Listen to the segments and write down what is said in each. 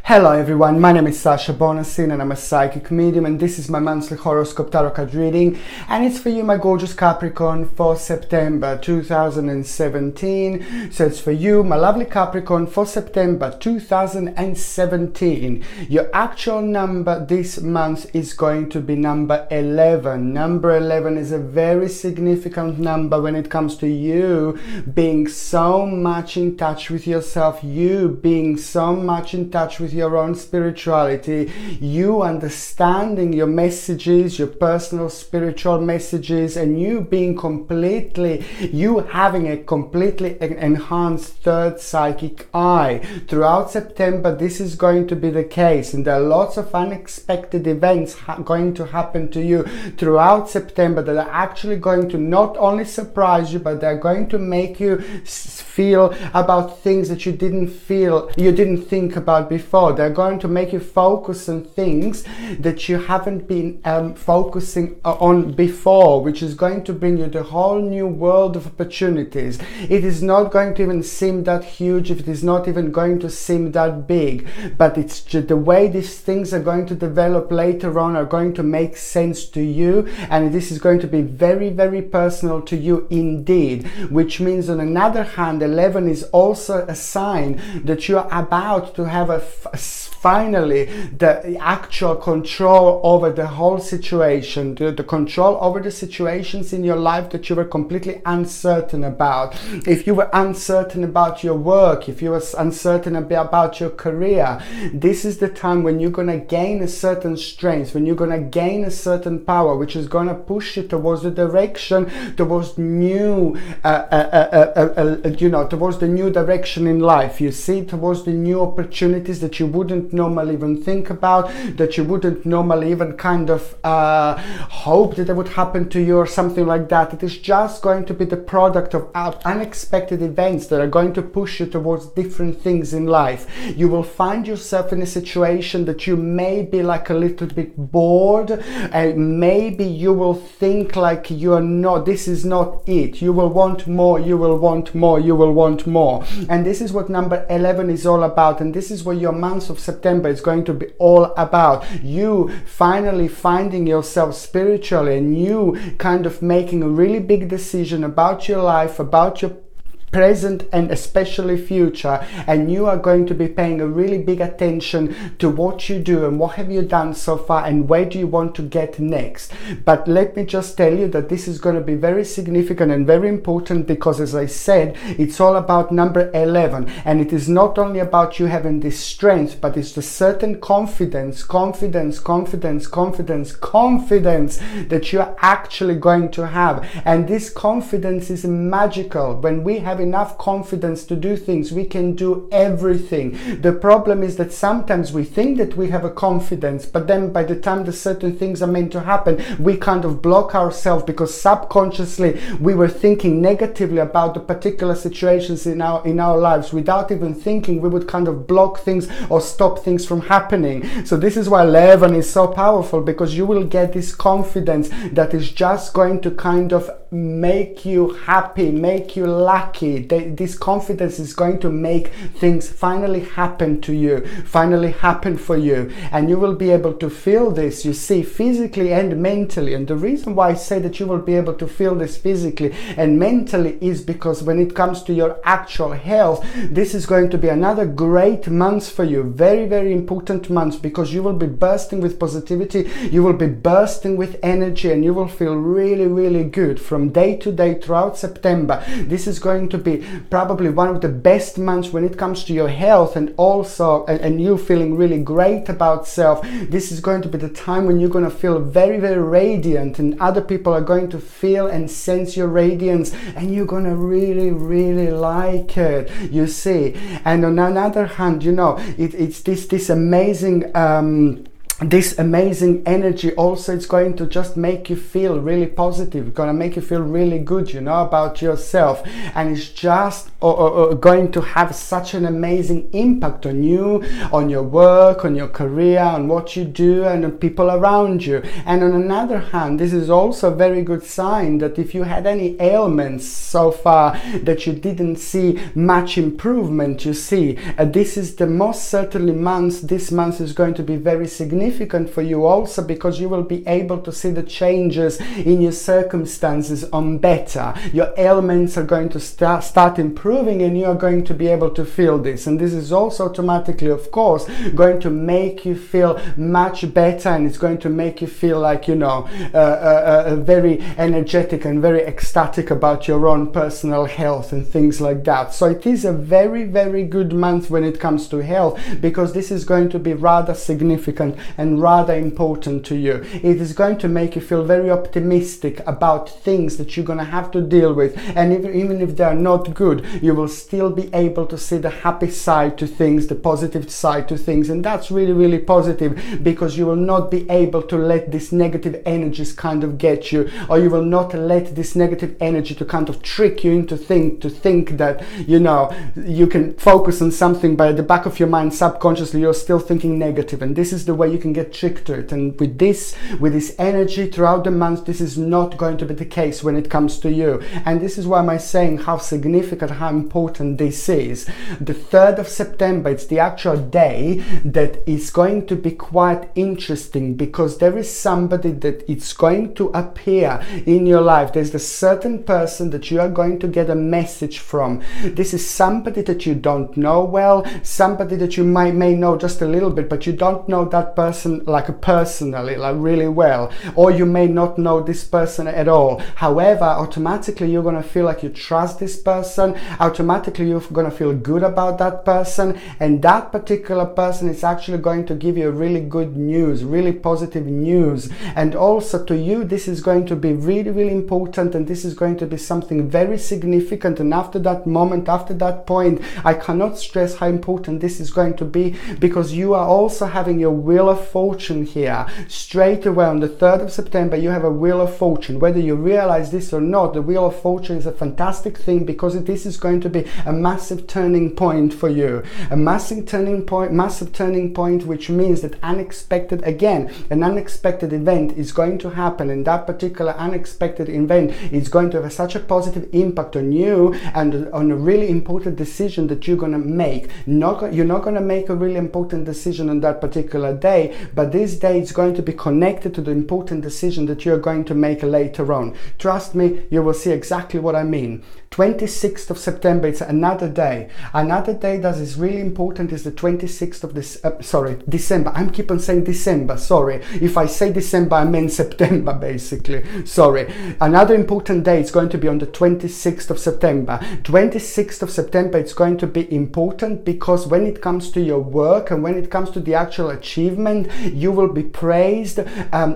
Hello everyone, my name is Sasha Bonasin and I'm a psychic medium, and this is my monthly horoscope tarot card reading, and it's for you, my gorgeous Capricorn, for September 2017. So it's for you, my lovely Capricorn, for September 2017. Your actual number this month is going to be number 11. Number 11 is a very significant number when it comes to you being so much in touch with yourself, you being so much in touch with your own spirituality, you understanding your messages, your personal spiritual messages, and you having a completely enhanced third psychic eye. Throughout September, this is going to be the case, and there are lots of unexpected events going to happen to you throughout September that are actually going to not only surprise you, but they're going to make you feel about things that you didn't think about before. They're going to make you focus on things that you haven't been focusing on before, which is going to bring you the whole new world of opportunities. It is not going to even seem that huge, if it is not even going to seem that big, but it's just the way these things are going to develop later on are going to make sense to you, and this is going to be very, very personal to you indeed, which means on another hand, 11 is also a sign that you are about to have finally the actual control over the whole situation, the control over the situations in your life that you were completely uncertain about. If you were uncertain about your work, if you were uncertain about your career, this is the time when you're going to gain a certain strength, when you're going to gain a certain power, which is going to push you towards the direction, towards new towards the new direction in life. You see, towards the new opportunities that you wouldn't normally even think about, that you wouldn't normally even kind of hope that they would happen to you or something like that. It is just going to be the product of unexpected events that are going to push you towards different things in life. You will find yourself in a situation that you may be like a little bit bored, and maybe you will think like you are not, this is not it. You will want more, you will want more, you will want more. And this is what number 11 is all about, and this is what your month of September is going to be all about. You finally finding yourself spiritually, and you kind of making a really big decision about your life, about your present and especially future, and you are going to be paying a really big attention to what you do and what have you done so far and where do you want to get next. But let me just tell you that this is going to be very significant and very important, because as I said, it's all about number 11, and it is not only about you having this strength, but it's the certain confidence that you are actually going to have. And this confidence is magical. When we have enough confidence to do things, we can do everything. The problem is that sometimes we think that we have a confidence, but then by the time the certain things are meant to happen, we kind of block ourselves, because subconsciously we were thinking negatively about the particular situations in our lives. Without even thinking, we would kind of block things or stop things from happening. So this is why 11 is so powerful, because you will get this confidence that is just going to kind of make you happy, make you lucky. This confidence is going to make things finally happen to you, finally happen for you, and you will be able to feel this, you see, physically and mentally. And the reason why I say that you will be able to feel this physically and mentally is because when it comes to your actual health, this is going to be another great month for you, very, very important month, because you will be bursting with positivity, you will be bursting with energy, and you will feel really, really good from day to day throughout September. This is going to be probably one of the best months when it comes to your health, and also and you feeling really great about self. This is going to be the time when you're going to feel very, very radiant, and other people are going to feel and sense your radiance, and you're going to really, really like it, you see. And on another hand, you know, it's this amazing this amazing energy also, it's going to just make you feel really positive. It's going to make you feel really good, you know, about yourself, and it's just going to have such an amazing impact on you, on your work, on your career, on what you do, and on people around you. And on another hand, this is also a very good sign that if you had any ailments so far that you didn't see much improvement, you see, this is the most certainly month. This month is going to be very significant for you also, because you will be able to see the changes in your circumstances on better. Your ailments are going to start improving, and you are going to be able to feel this. And this is also automatically, of course, going to make you feel much better, and it's going to make you feel like, you know, very energetic and very ecstatic about your own personal health and things like that. So it is a very, very good month when it comes to health, because this is going to be rather significant and rather important to you. It is going to make you feel very optimistic about things that you're going to have to deal with, and even if they are not good, you will still be able to see the happy side to things, the positive side to things, and that's really, really positive, because you will not be able to let these negative energies kind of get you, or you will not let this negative energy to kind of trick you into think that, you know, you can focus on something, but at the back of your mind subconsciously you're still thinking negative, and this is the way you can get tricked to it. And with this energy throughout the month, this is not going to be the case when it comes to you. And this is why I'm saying how significant, how important this is. The 3rd of September, it's the actual day that is going to be quite interesting, because there is somebody that it's going to appear in your life. There's a certain person that you are going to get a message from. This is somebody that you don't know well, somebody that you may know just a little bit, but you don't know that person like personally, like really well, or you may not know this person at all. However, automatically you're going to feel like you trust this person, automatically you're going to feel good about that person, and that particular person is actually going to give you really good news, really positive news. And also to you, this is going to be really, really important, and this is going to be something very significant. And after that moment, after that point, I cannot stress how important this is going to be, because you are also having your wheel of fortune here. Straight away on the 3rd of September, you have a wheel of fortune. Whether you realize this or not, the wheel of fortune is a fantastic thing, because this is going to be a massive turning point for you. A massive turning point, which means that an unexpected event is going to happen, and that particular unexpected event is going to have such a positive impact on you and on a really important decision that you're going to make. You're not going to make a really important decision on that particular day, but this day is going to be connected to the important decision that you're going to make later on. Trust me, you will see exactly what I mean. 26th of September, it's another day. Another day that is really important is the 26th of December. I keep on saying December, sorry. If I say December, I mean September, basically. Sorry. Another important day is going to be on the 26th of September. 26th of September, it's going to be important, because when it comes to your work and when it comes to the actual achievement, you will be praised,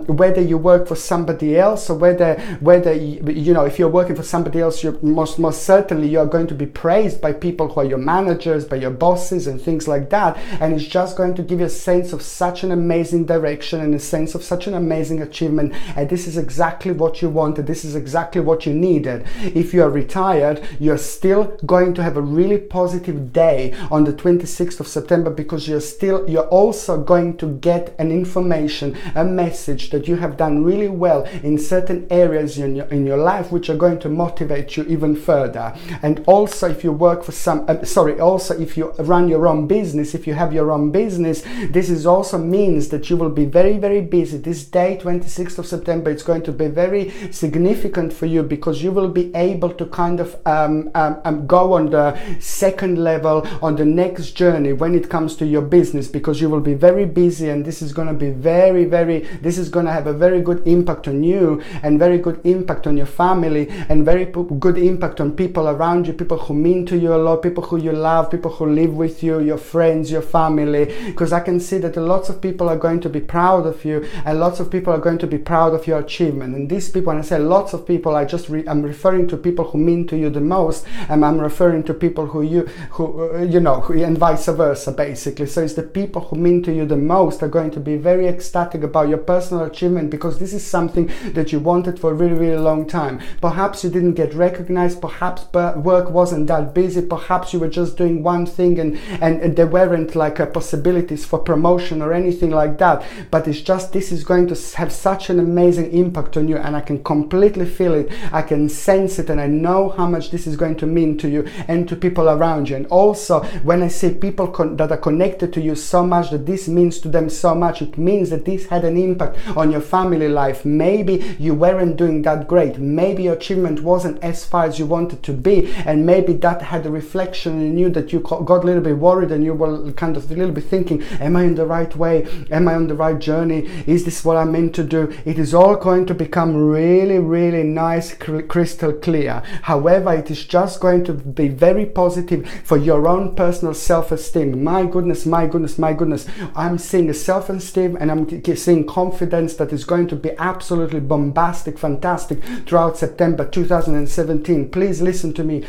whether you work for somebody else or whether you know, if you're working for somebody else, you're most certainly you are going to be praised by people who are your managers, by your bosses and things like that. And it's just going to give you a sense of such an amazing direction and a sense of such an amazing achievement. And this is exactly what you wanted. This is exactly what you needed. If you are retired, you're still going to have a really positive day on the 26th of September, because you're also going to get an information, a message that you have done really well in certain areas in your life, which are going to motivate you even further. And also, if you work for also if you run your own business, if you have your own business, this is also means that you will be very, very busy. This day, 26th of September, it's going to be very significant for you, because you will be able to kind of go on the second level, on the next journey when it comes to your business, because you will be very busy, and this is going to be this is going to have a very good impact on you, and very good impact on your family, and very good impact on people around you, people who mean to you a lot, people who you love, people who live with you, your friends, your family, because I can see that lots of people are going to be proud of you, and lots of people are going to be proud of your achievement. And these people, when I say lots of people, I'm referring to people who mean to you the most, and I'm referring to people who and vice versa, basically. So it's the people who mean to you the most are going to be very ecstatic about your personal achievement, because this is something that you wanted for a really, really long time. Perhaps you didn't get recognized, perhaps work wasn't that busy, perhaps you were just doing one thing and there weren't like possibilities for promotion or anything like that. But it's just, this is going to have such an amazing impact on you, and I can completely feel it, I can sense it, and I know how much this is going to mean to you and to people around you. And also, when I say people that are connected to you so much, that this means to them so much, it means that this had an impact on your family life. Maybe you weren't doing that great, maybe your achievement wasn't as far as you wanted to be, and maybe that had a reflection in you, that you got a little bit worried and you were kind of a little bit thinking, am I in the right way, am I on the right journey, is this what I'm meant to do? It is all going to become really, really nice, crystal clear. However, it is just going to be very positive for your own personal self-esteem. My goodness, my goodness, my goodness, I'm seeing a self-esteem and I'm seeing confidence that is going to be absolutely bombastic, fantastic throughout September 2017. Please listen to me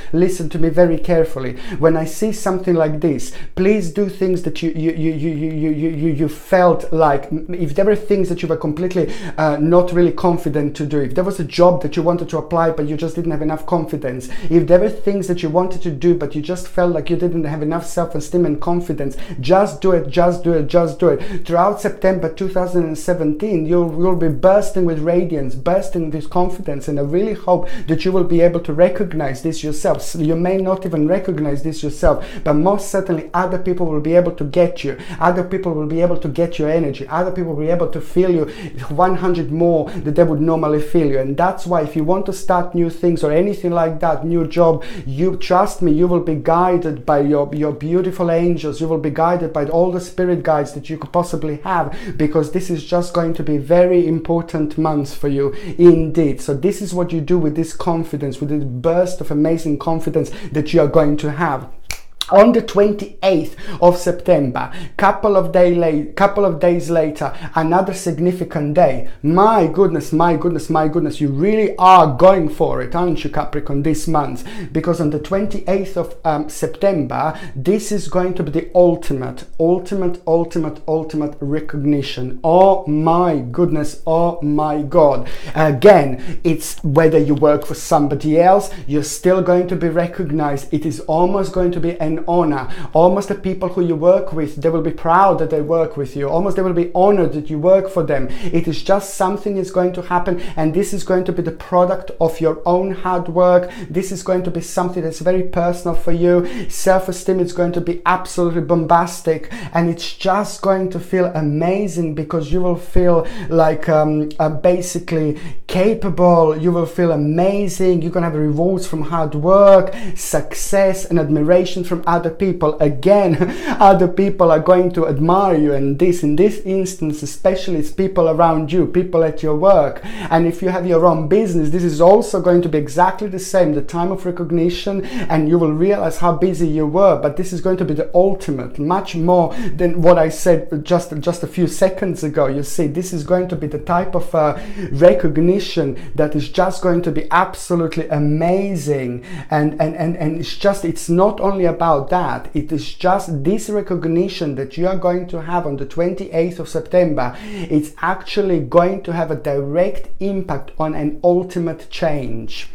very carefully. When I see something like this, please do things that you felt like, if there were things that you were completely not really confident to do, if there was a job that you wanted to apply but you just didn't have enough confidence, if there were things that you wanted to do but you just felt like you didn't have enough self-esteem and confidence, just do it, just do it, just do it. Throughout September 2017, you'll be bursting with radiance, bursting with confidence, and I really hope that you will be able to recognize this yourself. So you may not even recognize this yourself, but most certainly other people will be able to get you, other people will be able to get your energy, other people will be able to feel you 100 more than they would normally feel you. And that's why, if you want to start new things or anything like that, new job, you trust me, you will be guided by your beautiful angels, you will be guided by all the spirit guides that you could possibly have, because this is just going to be very important months for you indeed. So this is what you do with this confidence, with this burst of amazing confidence that you are going to have. On the 28th of September, couple of days later, another significant day. My goodness, my goodness, my goodness, you really are going for it, aren't you, Capricorn, this month? Because on the 28th of September, this is going to be the ultimate recognition. Oh my goodness, oh my God. Again, it's whether you work for somebody else, you're still going to be recognized. It is almost going to be an honor. Almost the people who you work with, they will be proud that they work with you. Almost they will be honored that you work for them. It is just something is going to happen, and this is going to be the product of your own hard work. This is going to be something that's very personal for you. Self-esteem is going to be absolutely bombastic, and it's just going to feel amazing, because you will feel like basically capable. You will feel amazing. You're gonna have rewards from hard work, success, and admiration from other people. Again, other people are going to admire you, and in this instance especially, it's people around you, people at your work. And if you have your own business, this is also going to be exactly the same, the time of recognition, and you will realize how busy you were. But this is going to be the ultimate, much more than what I said just a few seconds ago. You see, this is going to be the type of recognition that is just going to be absolutely amazing, and it's not only about that, it is just this recognition that you are going to have on the 28th of September. It's actually going to have a direct impact on an ultimate change.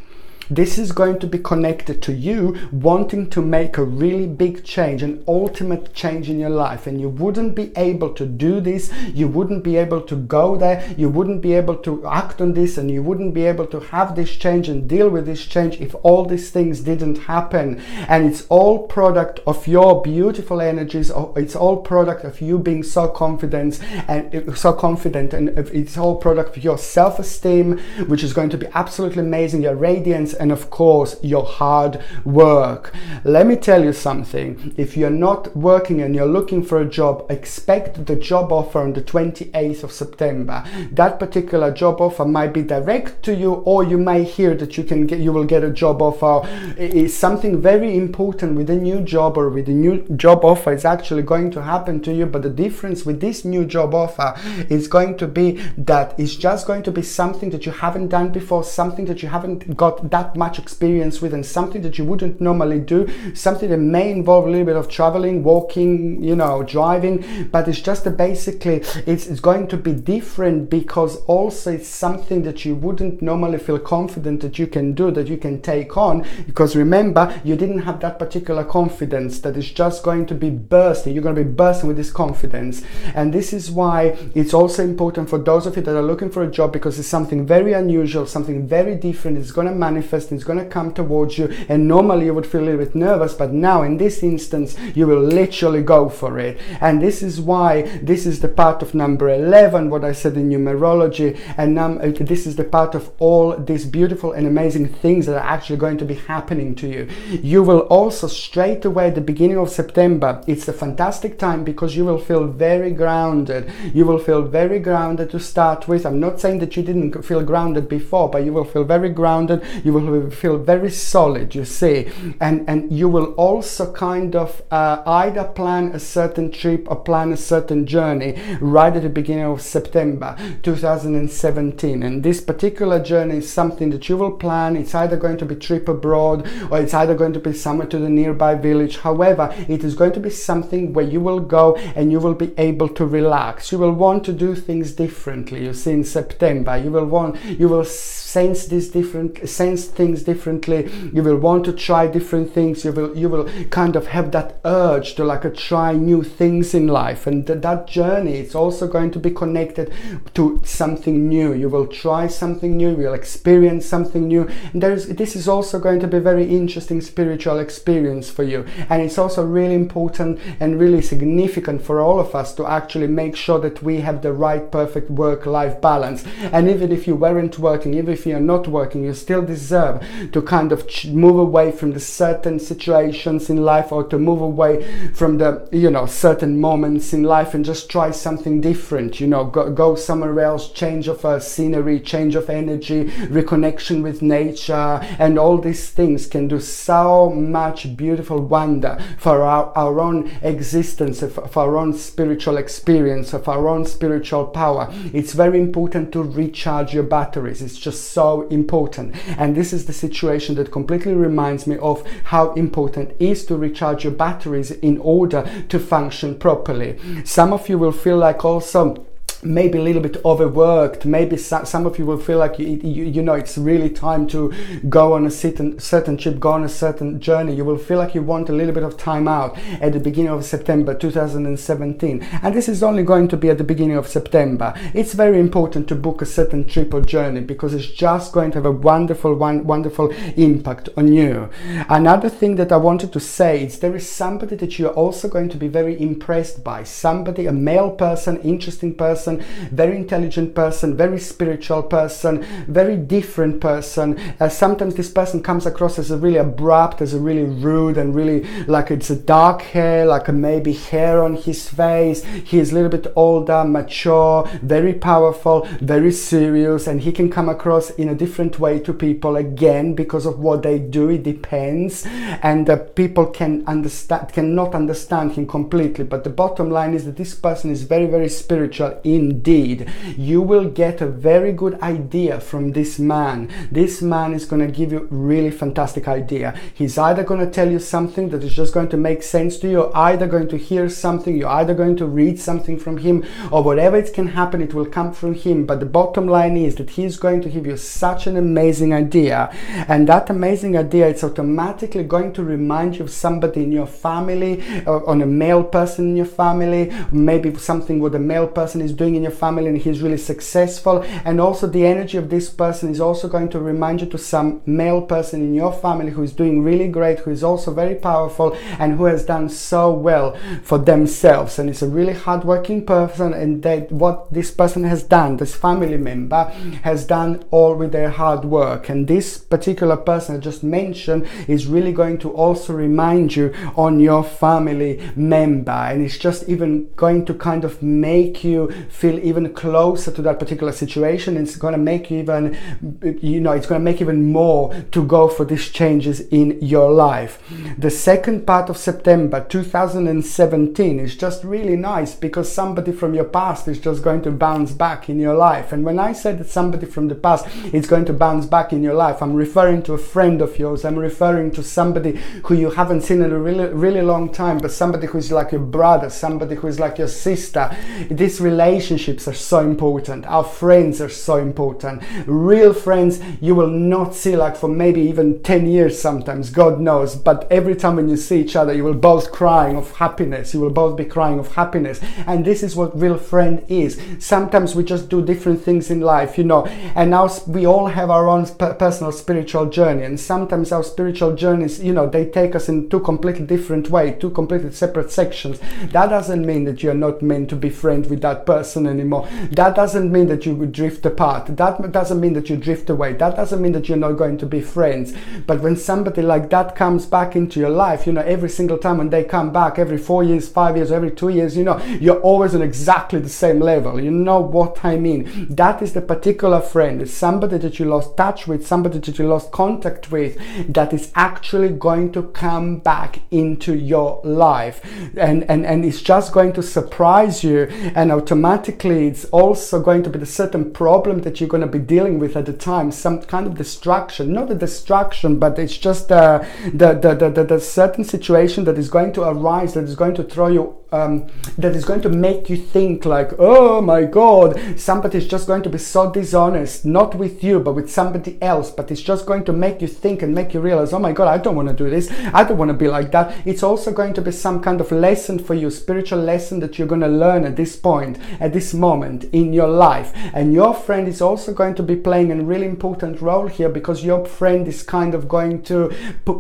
This is going to be connected to you wanting to make a really big change, an ultimate change in your life. And you wouldn't be able to do this, you wouldn't be able to go there, you wouldn't be able to act on this, and you wouldn't be able to have this change and deal with this change if all these things didn't happen. And it's all product of your beautiful energies. It's all product of you being so confident, and it's all product of your self-esteem, which is going to be absolutely amazing, your radiance, and of course your hard work. Let me tell you something, if you're not working and you're looking for a job, expect the job offer on the 28th of September. That particular job offer might be direct to you, or you may hear that you will get a job offer. It's something very important with a new job, or with a new job offer is actually going to happen to you. But the difference with this new job offer is going to be that it's just going to be something that you haven't done before, something that you haven't got that that much experience with, and something that you wouldn't normally do, something that may involve a little bit of traveling, walking, you know, driving, but it's just basically it's going to be different, because also it's something that you wouldn't normally feel confident that you can do, that you can take on, because remember, you didn't have that particular confidence that is just going to be bursting. You're going to be bursting with this confidence. And this is why it's also important for those of you that are looking for a job, because it's something very unusual, something very different. It's going to manifest, it's going to come towards you, and normally you would feel a little bit nervous, but now in this instance you will literally go for it. And this is why this is the part of number 11, what I said in numerology, and this is the part of all these beautiful and amazing things that are actually going to be happening to you. You will also straight away at the beginning of September, it's a fantastic time, because you will feel very grounded. You will feel very grounded to start with. I'm not saying that you didn't feel grounded before, but you will feel very grounded. You will feel very solid, you see, and you will also kind of either plan a certain trip or plan a certain journey right at the beginning of September 2017. And this particular journey is something that you will plan. It's either going to be trip abroad, or it's either going to be somewhere to the nearby village. However, it is going to be something where you will go and you will be able to relax. You will want to do things differently. You see, in September you will sense things differently. You will want to try different things. You will kind of have that urge to like try new things in life, and that journey, it's also going to be connected to something new. You will try something new, you will experience something new, and this is also going to be a very interesting spiritual experience for you. And it's also really important and really significant for all of us to actually make sure that we have the right perfect work-life balance. And even if you weren't working, even if you're not working, you still deserve to kind of move away from the certain situations in life, or to move away from the, you know, certain moments in life, and just try something different, you know, go somewhere else, change of scenery, change of energy, reconnection with nature, and all these things can do so much beautiful wonder for our own existence, for our own spiritual experience, of our own spiritual power. It's very important to recharge your batteries. It's just so important. And this is the situation that completely reminds me of how important it is to recharge your batteries in order to function properly. Some of you will feel like also maybe a little bit overworked. Maybe some of you will feel like you know, it's really time to go on a certain trip, go on a certain journey. You will feel like you want a little bit of time out at the beginning of September 2017, and this is only going to be at the beginning of September. It's very important to book a certain trip or journey, because it's just going to have a wonderful impact on you. Another thing that I wanted to say is there is somebody that you're also going to be very impressed by. Somebody, a male person, interesting person, very intelligent person, very spiritual person, very different person. Sometimes this person comes across as a really abrupt, as a really rude, and really like it's a dark hair, like a maybe hair on his face. He is a little bit older, mature, very powerful, very serious, and he can come across in a different way to people, again, because of what they do. It depends, and people cannot understand him completely. But the bottom line is that this person is very, very spiritual indeed. You will get a very good idea from this man. This man is going to give you really fantastic idea. He's either going to tell you something that is just going to make sense to you, or either going to hear something, you're either going to read something from him, or whatever it can happen, it will come from him. But the bottom line is that he's going to give you such an amazing idea, and that amazing idea, it's automatically going to remind you of somebody in your family, or on a male person in your family, maybe something what a male person is doing in your family and he's really successful. And also the energy of this person is also going to remind you to some male person in your family who is doing really great, who is also very powerful, and who has done so well for themselves, and is a really hardworking person. And that what this person has done, this family member has done all with their hard work. And this particular person I just mentioned is really going to also remind you on your family member, and it's just even going to kind of make you feel even closer to that particular situation. It's going to make you even, it's going to make even more to go for these changes in your life. The second part of September 2017 is just really nice because somebody from your past is just going to bounce back in your life. And when I said that somebody from the past is going to bounce back in your life, I'm referring to a friend of yours. I'm referring to somebody who you haven't seen in a really long time, but somebody who is like your brother, somebody who is like your sister. These relationships are so important. Our friends are so important. Real friends you will not see like for maybe even 10 years sometimes, God knows, but every time when you see each other you will both crying of happiness. You will both be crying of happiness. And this is what real friend is. Sometimes we just do different things in life, and now we all have our own personal spiritual journey, and sometimes our spiritual journeys, they take us in two completely different ways, two completely separate sections. That doesn't mean that you're not meant to be friends with that person anymore. That doesn't mean that you would drift apart. That doesn't mean that you drift away. That doesn't mean that you're not going to be friends. But when somebody like that comes back into your life, every single time when they come back, every 4 years, 5 years, every 2 years, you're always on exactly the same level. You know what I mean? That is the particular friend. It's somebody that you lost touch with, somebody that you lost contact with, that is actually going to come back into your life. And it's just going to surprise you, and automatically it's also going to be the certain problem that you're going to be dealing with at the time, some kind of distraction, not a distraction, but it's just the certain situation that is going to arise, that is going to throw you, that is going to make you think like, oh my God, somebody is just going to be so dishonest, not with you, but with somebody else. But it's just going to make you think and make you realize, oh my God, I don't want to do this. I don't want to be like that. It's also going to be some kind of lesson for you, spiritual lesson that you're going to learn at this point, at this moment in your life. And your friend is also going to be playing a really important role here, because your friend is kind of going to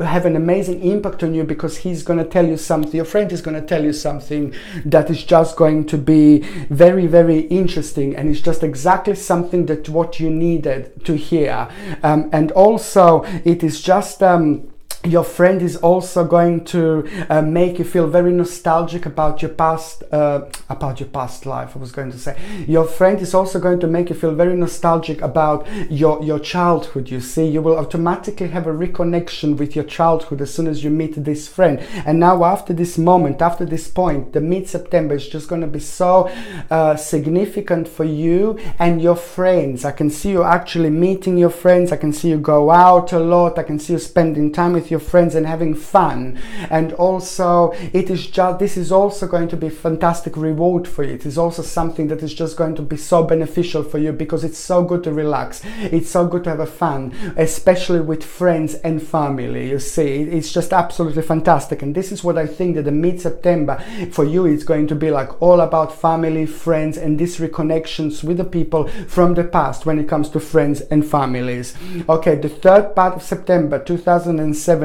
have an amazing impact on you, because he's going to tell you something. Your friend is going to tell you something that is just going to be very, very interesting, and it's just exactly something that what you needed to hear. And also it is just your friend is also going to make you feel very nostalgic about your past life. I was going to say, your friend is also going to make you feel very nostalgic about your childhood. You see, you will automatically have a reconnection with your childhood as soon as you meet this friend. And now after this moment, after this point, the mid-September is just going to be so significant for you and your friends. I can see you actually meeting your friends. I can see you go out a lot. I can see you spending time with your friends and having fun. And also this is also going to be a fantastic reward for you. It is also something that is just going to be so beneficial for you, because it's so good to relax, it's so good to have a fun, especially with friends and family. You see, it's just absolutely fantastic. And this is what I think that the mid-September for you is going to be like, all about family, friends, and these reconnections with the people from the past when it comes to friends and families. Okay, the third part of September 2017,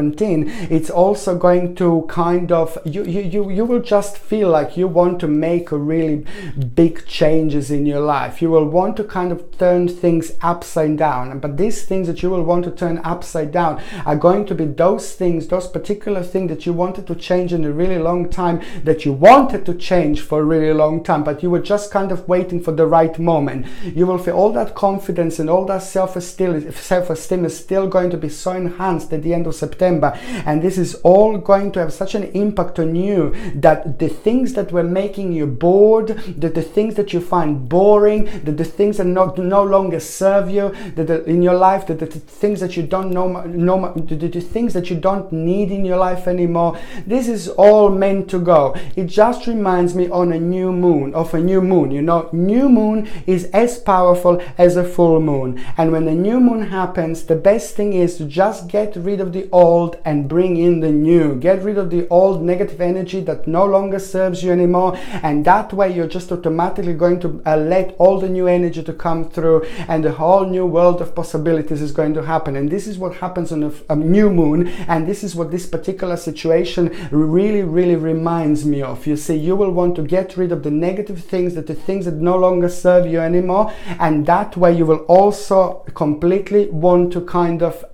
it's also going to kind of, you will just feel like you want to make a really big changes in your life. You will want to kind of turn things upside down. But these things that you will want to turn upside down are going to be those things, those particular things that you wanted to change in a really long time, that you wanted to change for a really long time, but you were just kind of waiting for the right moment. You will feel all that confidence and all that self-esteem is still going to be so enhanced at the end of September. And this is all going to have such an impact on you that the things that were making you bored, that the things that you find boring, that the things that no longer serve you, in your life, that the things that you don't the things that you don't need in your life anymore, this is all meant to go. It just reminds me of a new moon. New moon is as powerful as a full moon. And when a new moon happens, the best thing is to just get rid of the old and bring in the new. Get rid of the old negative energy that no longer serves you anymore, and that way you're just automatically going to let all the new energy to come through, and the whole new world of possibilities is going to happen. And this is what happens on a new moon, and this is what this particular situation really reminds me of. You see, you will want to get rid of the negative things, the things that no longer serve you anymore, and that way you will also completely want to kind of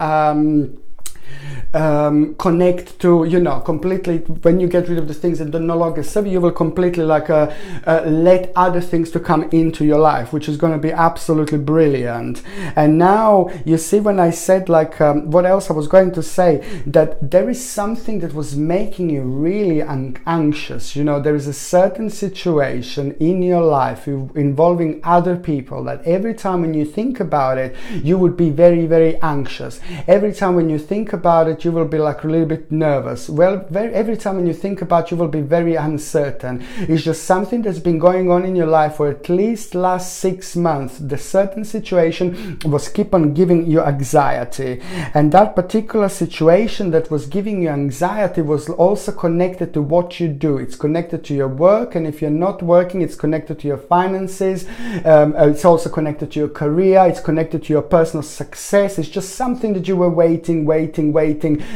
connect to, you know, completely, when you get rid of the things that no longer serve you, you will completely like let other things to come into your life, which is going to be absolutely brilliant. And now you see, when I said like what else I was going to say, that there is something that was making you really anxious. You know, there is a certain situation in your life involving other people that every time when you think about it, you would be very, very anxious. Every time when you think about it, you will be like a little bit nervous. Well, every time when you think about it, you will be very uncertain. It's just something that's been going on in your life for at least last 6 months. The certain situation was keep on giving you anxiety, and that particular situation that was giving you anxiety was also connected to what you do. It's connected to your work, and if you're not working, it's connected to your finances. It's also connected to your career. It's connected to your personal success. It's just something that you were waiting,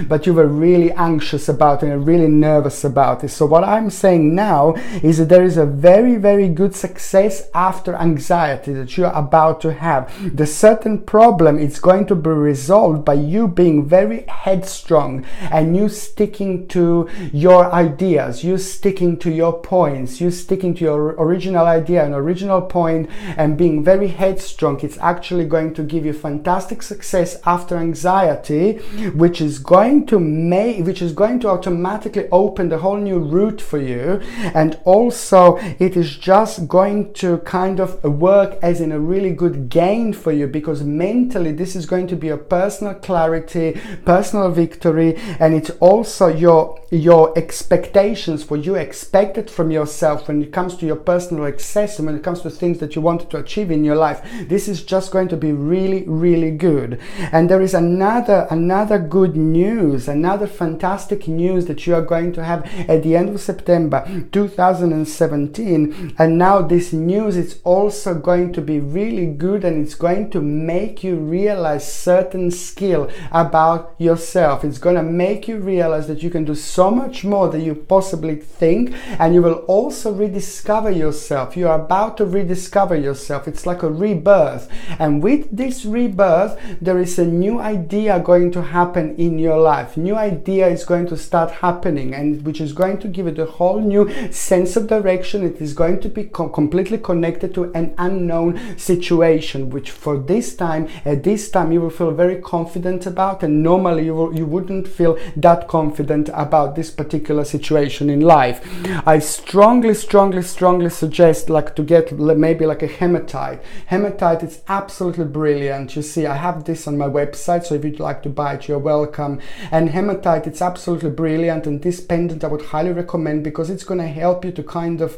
but you were really anxious about it and really nervous about it. So what I'm saying now is that there is a very, very good success after anxiety that you're about to have. The certain problem is going to be resolved by you being very headstrong and you sticking to your ideas, you sticking to your points, you sticking to your original idea and original point, and being very headstrong. It's actually going to give you fantastic success after anxiety, which is going to automatically open the whole new route for you. And also it is just going to kind of work as in a really good gain for you, because mentally this is going to be a personal clarity, personal victory, and it's also your expectations, what you expected from yourself when it comes to your personal success and when it comes to things that you wanted to achieve in your life. This is just going to be really, really good. And there is another good news, another fantastic news that you are going to have at the end of September 2017. And now this news is also going to be really good, and it's going to make you realize certain skill about yourself. It's going to make you realize that you can do so much more than you possibly think, and you will also rediscover yourself. You are about to rediscover yourself. It's like a rebirth, and with this rebirth there is a new idea going to happen in your life. New idea is going to start happening, and which is going to give it a whole new sense of direction. It is going to be completely connected to an unknown situation, which at this time you will feel very confident about, and normally you wouldn't feel that confident about this particular situation in life. I strongly suggest like to get maybe like a hematite. Hematite is absolutely brilliant. You see, I have this on my website, so if you'd like to buy it, you're welcome. And hematite, it's absolutely brilliant, and this pendant I would highly recommend, because it's going to help you to kind of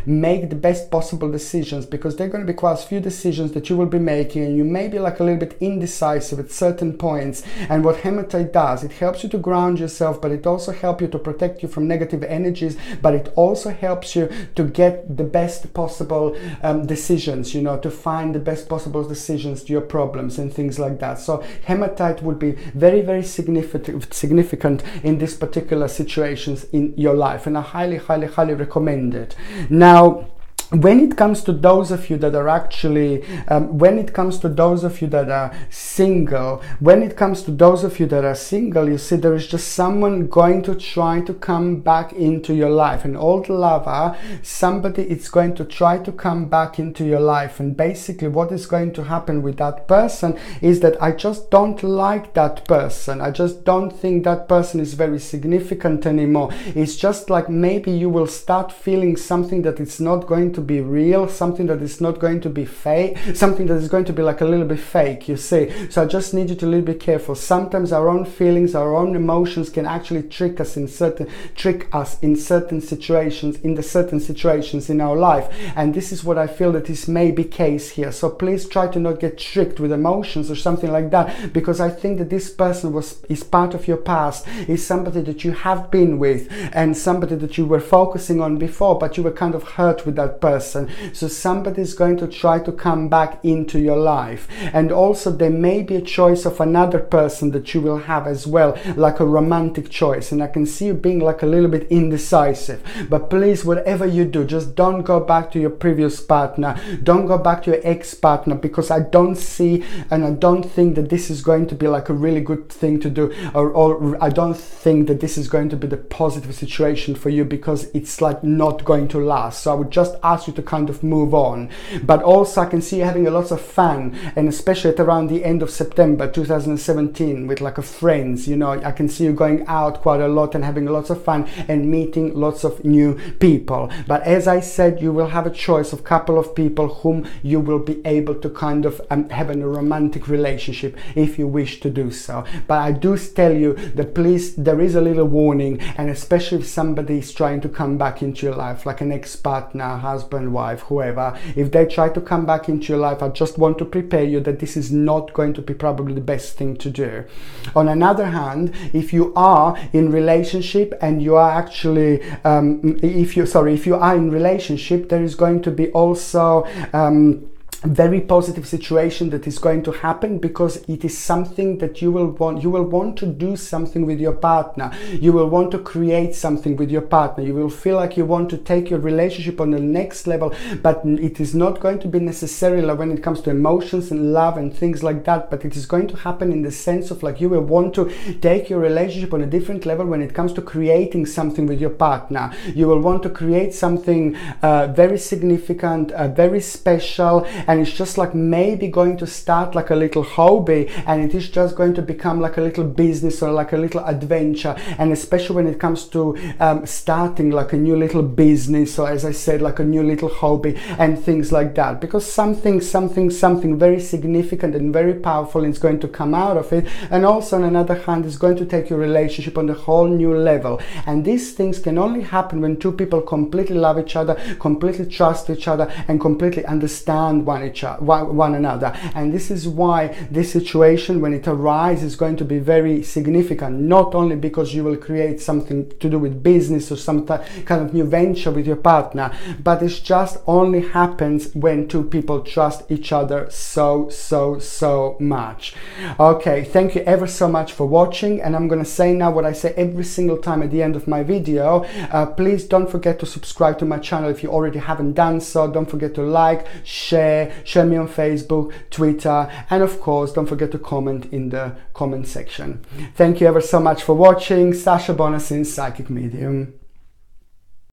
make the best possible decisions, because there are going to be quite a few decisions that you will be making, and you may be like a little bit indecisive at certain points. And what hematite does, it helps you to ground yourself, but it also helps you to protect you from negative energies, but it also helps you to get the best possible decisions, you know, to find the best possible decisions to your problems and things like that. So hematite would be very, very significant in these particular situations in your life, and I highly recommend it. Now, when it comes to those of you that are actually, when it comes to those of you that are single, you see, there is just someone going to try to come back into your life. An old lover, somebody is going to try to come back into your life. And basically what is going to happen with that person is that I just don't like that person. I just don't think that person is very significant anymore. It's just like maybe you will start feeling something that it's not going to be real, something that is not going to be fake, something that is going to be like a little bit fake, you see. So I just need you to be a little bit careful. Sometimes our own feelings, our own emotions can actually trick us in certain situations, in our life. And this is what I feel that this may be case here. So please try to not get tricked with emotions or something like that, because I think that this person is part of your past, is somebody that you have been with, and somebody that you were focusing on before, but you were kind of hurt with that person. person. So somebody is going to try to come back into your life. And also there may be a choice of another person that you will have as well, like a romantic choice. And I can see you being like a little bit indecisive. But please, whatever you do, just don't go back to your previous partner. Don't go back to your ex-partner, because I don't see and I don't think that this is going to be like a really good thing to do, or I don't think that this is going to be the positive situation for you, because it's like not going to last. So I would just ask you to kind of move on. But also I can see you having a lot of fun, and especially at around the end of September 2017 with like a friends, you know, I can see you going out quite a lot and having lots of fun and meeting lots of new people. But as I said, you will have a choice of couple of people whom you will be able to kind of have a romantic relationship if you wish to do so. But I do tell you that please, there is a little warning, and especially if somebody is trying to come back into your life, like an ex-partner, husband, wife, whoever, if they try to come back into your life, I just want to prepare you that this is not going to be probably the best thing to do. On another hand, if you are in relationship and you are actually if you are in relationship, there is going to be also very positive situation that is going to happen, because it is something that you will want to do something with your partner. You will want to create something with your partner. You will feel like you want to take your relationship on the next level, but it is not going to be necessarily when it comes to emotions and love and things like that, but it is going to happen in the sense of like you will want to take your relationship on a different level when it comes to creating something with your partner. You will want to create something very significant, very special, and it's just like maybe going to start like a little hobby, and it is just going to become like a little business or like a little adventure. And especially when it comes to starting like a new little business, or as I said, like a new little hobby and things like that, because something very significant and very powerful is going to come out of it. And also on another hand, is going to take your relationship on a whole new level. And these things can only happen when two people completely love each other, completely trust each other, and completely understand one another. And this is why this situation, when it arises, is going to be very significant, not only because you will create something to do with business or some kind of new venture with your partner, but it just only happens when two people trust each other so much. Okay, thank you ever so much for watching, and I'm gonna say now what I say every single time at the end of my video. Please don't forget to subscribe to my channel if you already haven't done so. Don't forget to like, share me on Facebook, Twitter, and of course don't forget to comment in the comment section. Thank you ever so much for watching. Sasha Bonasin, Psychic Medium.